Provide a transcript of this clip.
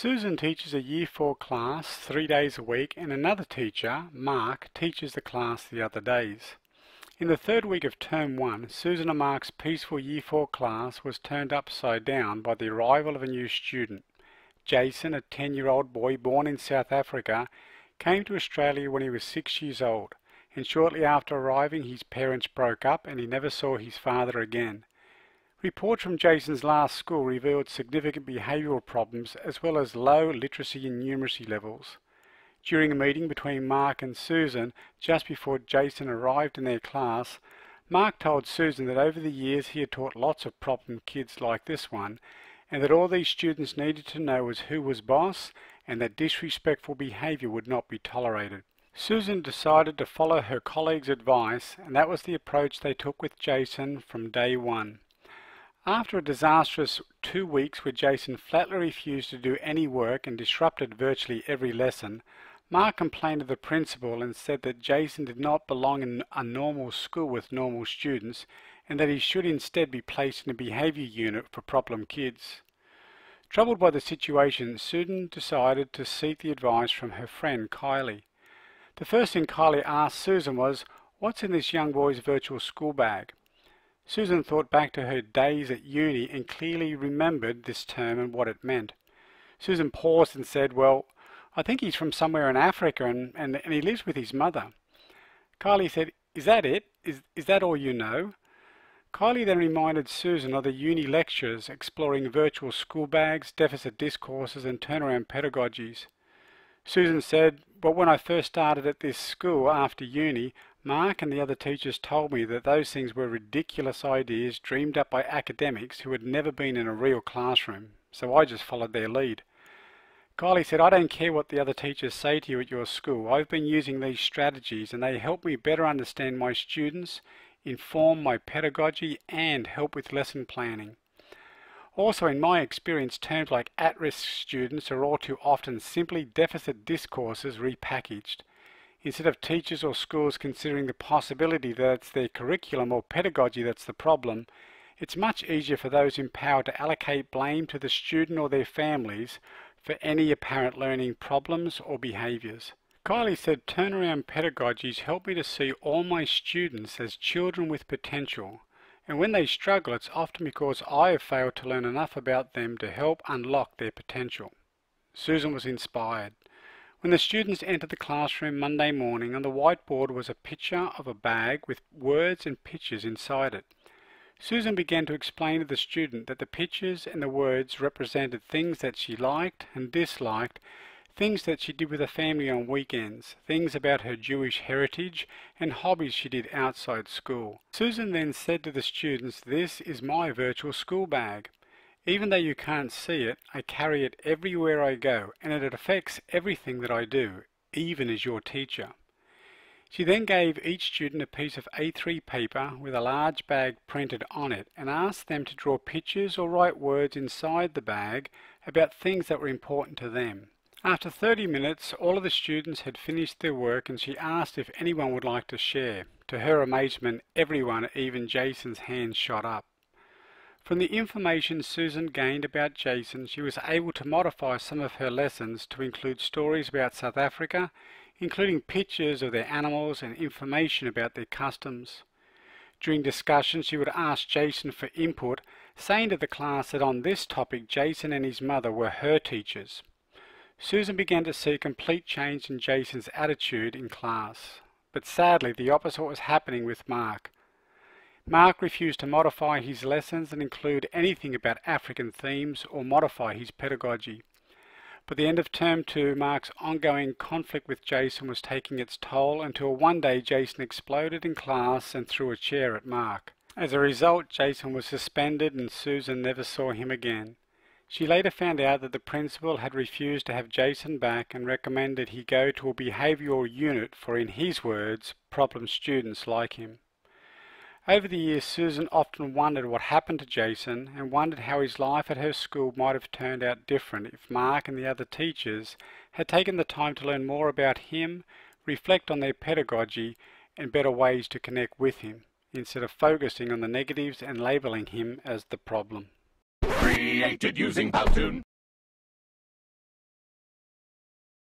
Susan teaches a Year 4 class 3 days a week, and another teacher, Mark, teaches the class the other days. In the third week of Term 1, Susan and Mark's peaceful Year 4 class was turned upside down by the arrival of a new student. Jason, a 10-year-old boy born in South Africa, came to Australia when he was 6 years old, and shortly after arriving his parents broke up and he never saw his father again. Reports from Jason's last school revealed significant behavioural problems as well as low literacy and numeracy levels. During a meeting between Mark and Susan just before Jason arrived in their class, Mark told Susan that over the years he had taught lots of problem kids like this one, and that all these students needed to know was who was boss and that disrespectful behaviour would not be tolerated. Susan decided to follow her colleague's advice, and that was the approach they took with Jason from day one. After a disastrous 2 weeks where Jason flatly refused to do any work and disrupted virtually every lesson, Mark complained of the principal and said that Jason did not belong in a normal school with normal students and that he should instead be placed in a behaviour unit for problem kids. Troubled by the situation, Susan decided to seek the advice from her friend Kylie. The first thing Kylie asked Susan was, "What's in this young boy's virtual school bag?" Susan thought back to her days at uni and clearly remembered this term and what it meant. Susan paused and said, "Well, I think he's from somewhere in Africa and he lives with his mother." Kylie said, "Is that it? Is that all you know?" Kylie then reminded Susan of the uni lectures exploring virtual school bags, deficit discourses and turnaround pedagogies. Susan said, "Well, when I first started at this school after uni, Mark and the other teachers told me that those things were ridiculous ideas dreamed up by academics who had never been in a real classroom, so I just followed their lead." Kylie said, "I don't care what the other teachers say to you at your school. I've been using these strategies and they help me better understand my students, inform my pedagogy and help with lesson planning. Also, in my experience, terms like at-risk students are all too often simply deficit discourses repackaged. Instead of teachers or schools considering the possibility that it's their curriculum or pedagogy that's the problem, it's much easier for those in power to allocate blame to the student or their families for any apparent learning problems or behaviours." Kylie said, "Turnaround pedagogies help me to see all my students as children with potential, and when they struggle it's often because I have failed to learn enough about them to help unlock their potential." Susan was inspired. When the students entered the classroom Monday morning, on the whiteboard was a picture of a bag with words and pictures inside it. Susan began to explain to the student that the pictures and the words represented things that she liked and disliked, things that she did with her family on weekends, things about her Jewish heritage, and hobbies she did outside school. Susan then said to the students, "This is my virtual school bag. Even though you can't see it, I carry it everywhere I go, and it affects everything that I do, even as your teacher." She then gave each student a piece of A3 paper with a large bag printed on it and asked them to draw pictures or write words inside the bag about things that were important to them. After 30 minutes, all of the students had finished their work and she asked if anyone would like to share. To her amazement, everyone, even Jason's hand shot up. From the information Susan gained about Jason, she was able to modify some of her lessons to include stories about South Africa, including pictures of their animals and information about their customs. During discussion, she would ask Jason for input, saying to the class that on this topic Jason and his mother were her teachers. Susan began to see a complete change in Jason's attitude in class, but sadly the opposite was happening with Mark. Mark refused to modify his lessons and include anything about African themes or modify his pedagogy. By the end of Term 2, Mark's ongoing conflict with Jason was taking its toll until one day Jason exploded in class and threw a chair at Mark. As a result, Jason was suspended and Susan never saw him again. She later found out that the principal had refused to have Jason back and recommended he go to a behavioural unit for, in his words, problem students like him. Over the years, Susan often wondered what happened to Jason and wondered how his life at her school might have turned out different if Mark and the other teachers had taken the time to learn more about him, reflect on their pedagogy and better ways to connect with him, instead of focusing on the negatives and labelling him as the problem. Created using Powtoon.